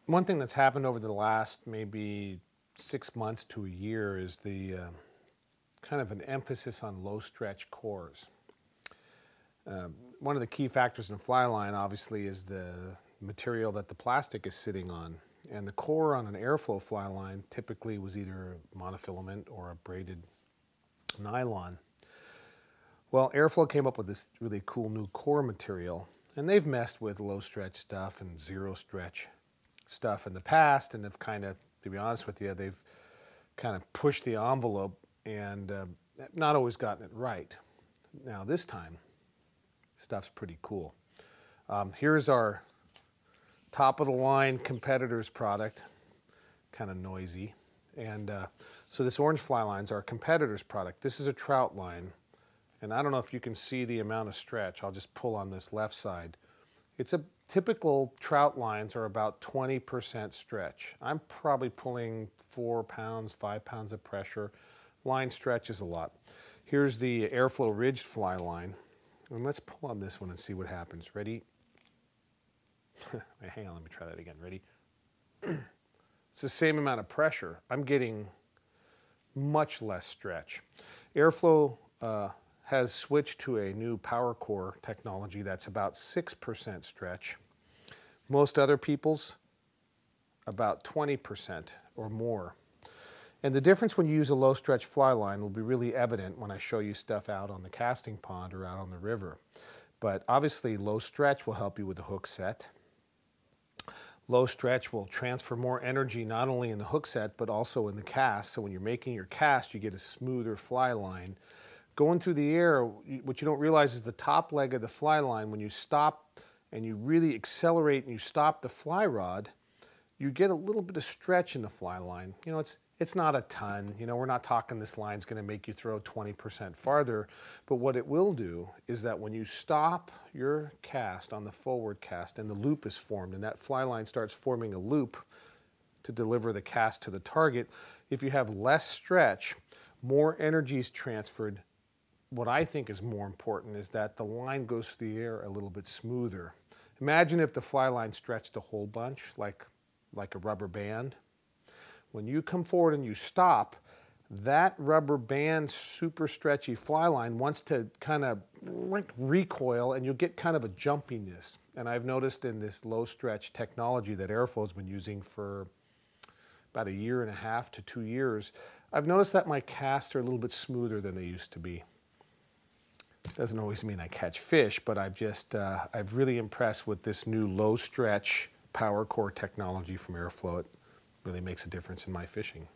One thing that's happened over the last maybe 6 months to a year is the kind of an emphasis on low stretch cores. One of the key factors in a fly line obviously is the material that the plastic is sitting on. And the core on an Airflo fly line typically was either monofilament or a braided nylon. Well, Airflo came up with this really cool new core material, and they've messed with low stretch stuff and zero stretch stuff in the past, and have kind of, to be honest with you, they've kind of pushed the envelope and not always gotten it right. Now this time, stuff's pretty cool. Here's our top of the line competitor's product, kind of noisy. And so this orange fly line is our competitor's product. This is a trout line. And I don't know if you can see the amount of stretch. I'll just pull on this left side. It's a typical trout lines are about 20% stretch. I'm probably pulling 4 pounds, 5 pounds of pressure. Line stretches a lot. Here's the Airflo ridged fly line. And let's pull on this one and see what happens. Ready? Hang on, let me try that again. Ready? It's the same amount of pressure. I'm getting much less stretch. Airflo has switched to a new power core technology that's about 6% stretch. Most other people's about 20% or more. And the difference when you use a low stretch fly line will be really evident when I show you stuff out on the casting pond or out on the river. But obviously low stretch will help you with the hook set. Low stretch will transfer more energy not only in the hook set but also in the cast. So when you're making your cast, you get a smoother fly line. Going through the air, what you don't realize is the top leg of the fly line, when you stop and you really accelerate and you stop the fly rod, you get a little bit of stretch in the fly line. You know, it's not a ton. You know, we're not talking this line's going to make you throw 20% farther, but what it will do is that when you stop your cast on the forward cast and the loop is formed and that fly line starts forming a loop to deliver the cast to the target, if you have less stretch, more energy is transferred. What I think is more important is that the line goes through the air a little bit smoother. Imagine if the fly line stretched a whole bunch like a rubber band. When you come forward and you stop, that rubber band super stretchy fly line wants to kind of recoil and you'll get kind of a jumpiness. And I've noticed in this low stretch technology that Airflo's been using for about 1.5 to 2 years, I've noticed that my casts are a little bit smoother than they used to be. Doesn't always mean I catch fish, but I've really impressed with this new low stretch power core technology from Airflo. It really makes a difference in my fishing.